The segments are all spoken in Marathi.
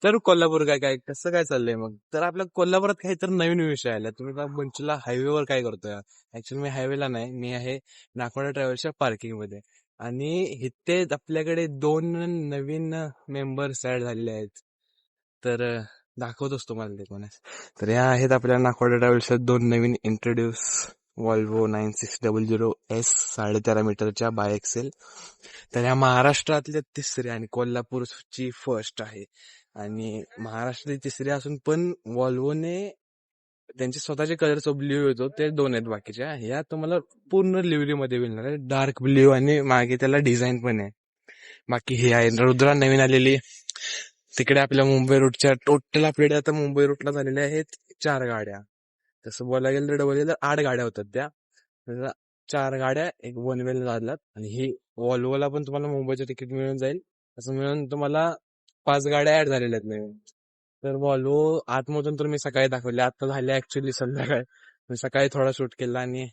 तर कोल्हापूर काय काय कसं काय चाललंय मग? तर आपल्या कोल्हापुरात काही तर नवीन विषय आला. तुम्ही आता मंचूला हायवेवर काय करतोय? ऍक्च्युली मी हायवेला नाही, मी आहे नाकोडा ट्रॅव्हल्सच्या पार्किंग मध्ये. आणि इथे आपल्याकडे दोन नवीन मेंबर्स ऍड झालेले आहेत. तर दाखवतोच तुम्हाला ते कोण आहे. तर या आहेत आपल्या नाकोडा ट्रॅव्हल्सच्या दोन नवीन इंट्रोड्यूस वॉल्वो 9600S 13.5 मीटरच्या बाय एक्सेल. तर ह्या महाराष्ट्रातल्या तिसऱ्या आणि कोल्हापूरची फर्स्ट आहे. आणि महाराष्ट्रातील तिसरे असून पण वॉल्वोने त्यांचे स्वतःचे कलर्स ब्ल्यू येतो ते दोन आहेत बाकीच्या. ह्या तुम्हाला पूर्ण लिव्हरी मध्ये मिळणार आहे, डार्क ब्ल्यू आणि मागे त्याला डिझाईन पण आहे. बाकी हे आहे रुद्रा नवीन आलेली. तिकडे आपल्या मुंबई रूटच्या टोटल आपल्याकडे आता मुंबई रूटला झालेल्या आहेत 4 गाड्या. तसं बोलायला गेलं तर डबल तर 8 गाड्या होतात त्या. तर 4 गाड्या एक वन वेला झाल्यात. आणि ही वॉल्वोला पण तुम्हाला मुंबईचं तिकीट मिळून जाईल. असं मिळून तुम्हाला 5 गाड्या ऍड झालेल्या आहेत नवीन. तर वॉल्वो आतमधून तर मी सकाळी दाखवले, आता झाले ऍक्च्युली संध्याकाळी. मी सकाळी थोडा शूट केला आणि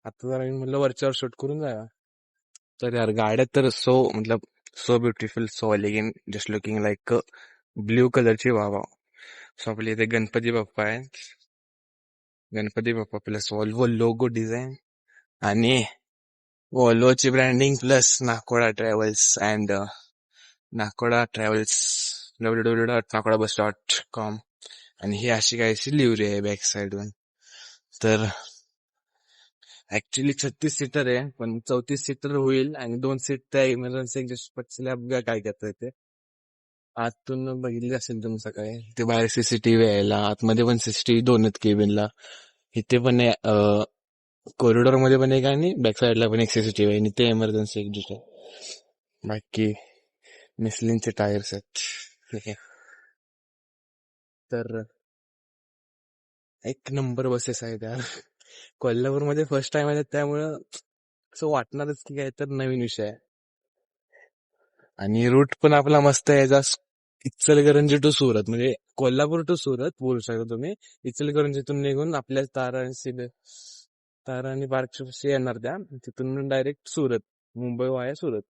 आता जरा मी म्हणलं वरच्यावर शूट करून जाऊया. तर यार गाड्या तर मतलब so beautiful, so elegant, just looking like blue कलरची वावा. सो आपल्या इथे गणपती बाप्पा आहे. Ganpati Bappa plus Volvo logo design आणि वॉल्वोची branding plus Nakoda travels and Nakoda travels www.nakodabus.com. आणि ही अशी काहीशी लिव्हरी आहे बॅक साईडवर. तर ऍक्च्युली 36 सीटर आहे, पण 34 सीटर होईल आणि 2 सीट त्या इमर्जन्सी एक्झॉस्ट अपघात काय करता येते. आतून बघितली असेल तुम्ही सकाळी, ते बाहेर सीसीटीव्ही यायला, आतमध्ये पण सीसीटीव्ही दोन आहेत केबिनला. इथे पण कॉरिडॉर मध्ये पण एक आणि बॅक साईडला पण एक सीसीटीव्ही आहे आणि ते इमर्जन्सी एक्झिट आहे. बाकी मिसलिनचे टायर्स आहेत. तर एक नंबर बसेस आहेत यार. कोल्हापूरमध्ये फर्स्ट टाइम आहे त्यामुळं असं वाटणारच की काय तर नवीन विषय आहे. आणि रूट पण आपला मस्त आहे, याचा इचलकरंजी टू सुरत, म्हणजे कोल्हापूर टू सुरत बोलू शकता तुम्ही. इचलकरंजीतून निघून आपल्या तारा आणि पार्कशी येणार त्या, तिथून डायरेक्ट सुरत, मुंबई वाया सुरत.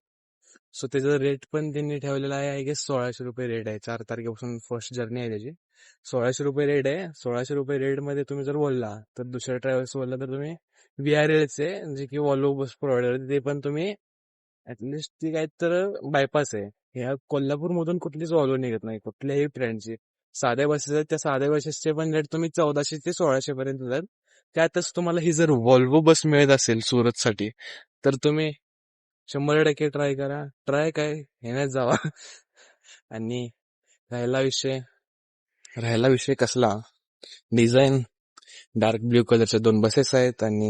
सो त्याचा रेट पण त्यांनी ठेवलेला आहे, आय गेस 1600 रुपये रेट आहे. 4 तारखेपासून फर्स्ट जर्नी आहे त्याची. 1600 रुपये रेट आहे. 1600 रुपये रेट मध्ये तुम्ही जर बोलला तर दुसऱ्या ट्रॅव्हल्स बोलला तर तुम्ही VRLचे जे की वॉल्वो बस प्रोव्हायडर, ते पण तुम्ही ऍटलिस्ट ती काय तर बायपास आहे. ह्या कोल्हापूर मधून कुठलीच वॉल्वो निघत नाही कुठल्याही ब्रँडची. साध्या बसेस आहेत, त्या साध्या बसेसचे पण रेट तुम्ही 1400 ते 1600 पर्यंत जातात. त्यातच तुम्हाला ही जर वॉल्वो बस मिळत असेल सुरत साठी तर तुम्ही 100% ट्राय करा. ट्राय काय येण्यात जावा. आणि राहिला विषय राहिला विषय कसला, डिझाईन डार्क ब्ल्यू कलरच्या 2 बसेस आहेत. आणि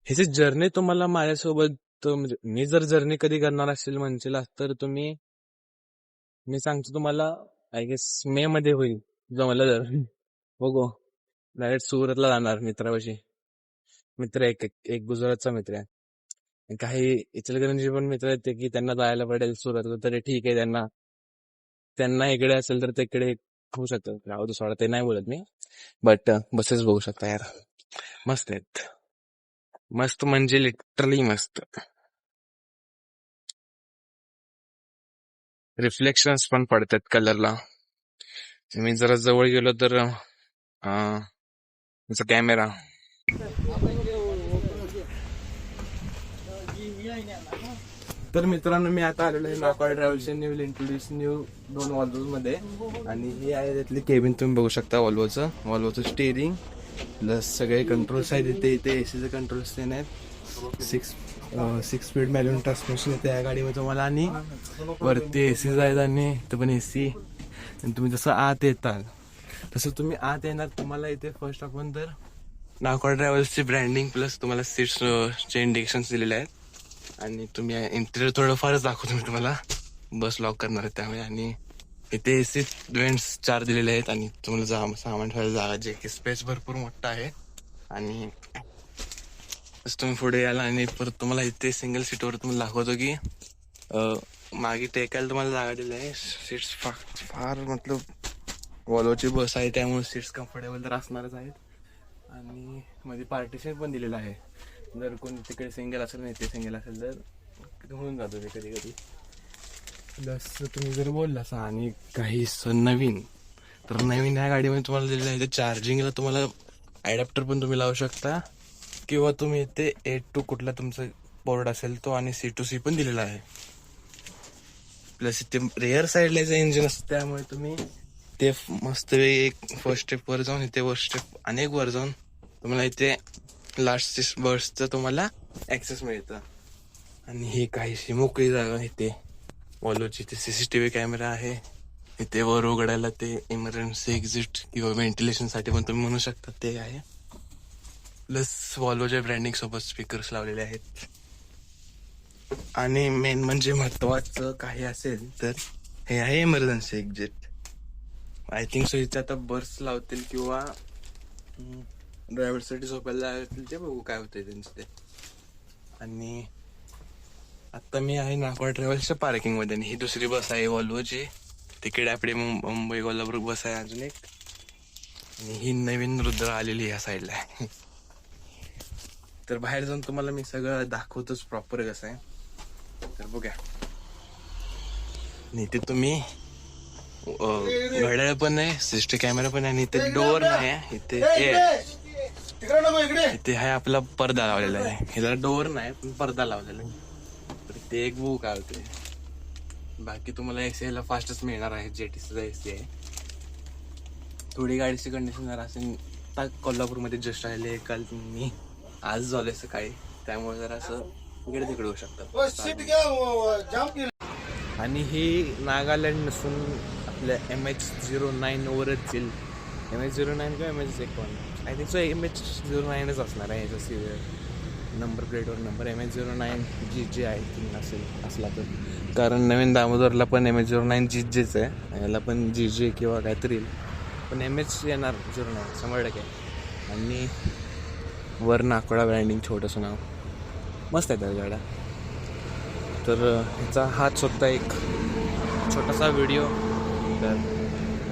ह्याची जर्नी तुम्हाला माझ्यासोबत, म्हणजे मी जर जर्नी कधी करणार असेल म्हणशील तर मी सांगतो तुम्हाला, आय गेस मे मध्ये होईल जमलं तर. बघू, डायरेक्ट सुरतला जाणार मित्रापाशी. मित्र एक एक गुजरातचा मित्र आहे. काही इचलकरंजी पण मित्र आहेत ते की त्यांना जायला पडेल सुरतला, तरी ठीक आहे. त्यांना त्यांना इकडे असेल तर तिकडे होऊ शकतं. राहू दे सोडा, ते नाही बोलत मी. बट बसेस बघू शकता यार, मस्त आहेत. मस्त म्हणजे लिटरली मस्त. रिफ्लेक्शन्स पण पडतात कलरला. मी जरा जवळ गेलो तर त्याचा कॅमेरा. तर मित्रांनो, मी आता आलेलो आहे नाकोडा ट्रॅव्हल्सच्या न्यू 2 वॉल्वोज मध्ये. आणि हे आहे त्यातले केबिन, तुम्ही बघू शकता. वॉल्वोचं स्टेअरिंग प्लस सगळे कंट्रोल्स आहेत इथे. एसीचे कंट्रोल्स ते आहेत. 6 स्पीड मॅन्युअल ट्रान्समिशन येते या गाडीमध्ये तुम्हाला. आणि वरती एसीज आहेत आणि इथं पण एसी. आणि तुम्ही जसं आत येताल तसं तुम्ही आत येणार, तुम्हाला इथे फर्स्ट आपण तर नाकोडा ट्रॅव्हल्सची ब्रँडिंग प्लस तुम्हाला सीट्सचे इंडिकेशन्स दिलेले आहेत. आणि तुम्ही इंटेरियर थोडंफारच दाखवतो मी तुम्हाला, बस लॉक करणार आहे त्यामुळे. आणि इथे एसी वेंट्स 4 दिलेले आहेत. आणि तुम्हाला सामान ठेवायला जागा, जे की स्पेस भरपूर मोठा आहे. आणि तुम्ही पुढे याल आणि परत तुम्हाला इथे सिंगल सीटवर तुम्हाला दाखवतो की मागे टेकायला तुम्हाला जागा दिली आहे. सीट्स फार मतलब वॉल्वोची बस आहे त्यामुळे सीट्स कम्फर्टेबल तर असणारच आहेत. आणि मध्ये पार्टिशन पण दिलेलं आहे, जर कोणी तिकडे सिंगल असेल नाही ते सिंगल असेल तर होऊन जातो ते कधी कधी. प्लस तुम्ही जर बोलला आणि काही नवीन, तर नवीन ह्या गाडीमध्ये तुम्हाला दिलेलं आहे चार्जिंगला तुम्हाला ॲडॅप्टर पण तुम्ही लावू शकता, किंवा तुम्ही इथे 8 to कुठला तुमचा पोर्ट असेल तो आणि C to C पण दिलेला आहे. प्लस इथे रेअर साईडला जे इंजिन असतं त्यामुळे तुम्ही ते मस्त एक फर्स्ट स्टेप वर जाऊन इथे फर्स्ट स्टेप अनेक वर जाऊन तुम्हाला इथे लास्ट बसचं तुम्हाला ऍक्सेस मिळतं. आणि ही काहीशी मोकळी जागा इथे वॉल्वोची इथे CCTV कॅमेरा आहे. इथे वर उघडायला ते इमर्जन्सी एक्झिट किंवा व्हेंटिलेशन साठी पण तुम्ही म्हणू शकता ते आहे. प्लस वॉल्वोच्या ब्रँडिंग सोबत स्पीकर्स लावलेले आहेत. आणि मेन म्हणजे महत्वाचं काही असेल तर हे आहे emergency exit. I think so इथे आता बर्स लावतील किंवा ड्रायव्हरसाठी झोपायला लावतील, ते बघू काय होतंय त्यांचं ते. आणि आता मी आहे नागपूर ट्रॅव्हल्सच्या पार्किंग मध्ये आणि ही दुसरी बस आहे वॉल्वोची. तिकडे आपली मुंबई कोल्हापूर बस आहे अजून एक, आणि ही नवीन रुद्र आलेली ह्या साईडला आहे. तर बाहेर जाऊन तुम्हाला मी सगळं दाखवतोच प्रॉपर कसं आहे. तर बघा, इथे तुम्ही घड्याळ पण आहे, CCTV कॅमेरा पण आहे, आणि इथे डोअर नाही आहे. इथे आहे आपला पडदा लावलेला आहे. ह्याला डोअर नाही पण पडदा लावलेला आहे. तर ते एक बुक आहे. बाकी तुम्हाला AC ला फास्टच मिळणार आहे. JTCचा AC आहे. थोडी गाडीची कंडिशन जरा असेल, कोल्हापूरमध्ये जस्ट आलेले काल मी आज झाले सकाळी, त्यामुळे जरा असं इकडे तिकडे होऊ शकतात. आणि ही नागालँड नसून आपल्या MH09 वरच येईल. MH09 किंवा MH51, आय थिंक सो MH09च असणार आहे याचा नंबर प्लेटवर number. MH09 GJ I think असेल असला तर, कारण नवीन दामोदरला पण MH09 GJच आहे, याला पण GJ किंवा काहीतरी येईल, पण MH येणार 09 100%. आणि वर नाकोडा ब्रँडिंग छोटंसं नाव, मस्त आहे त्या गाड्या. तर ह्याचा हाच स्वतः एक छोटासा व्हिडिओ. तर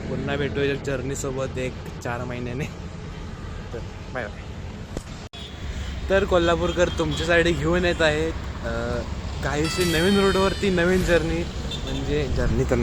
पुन्हा भेटू या जर्नीसोबत एक 4 महिन्याने. तर बाय बाय. तर कोल्हापूरकर तुमच्यासाठी घेऊन येत आहेत काहीशी नवीन रोडवरती नवीन जर्नी, म्हणजे जर्नी तर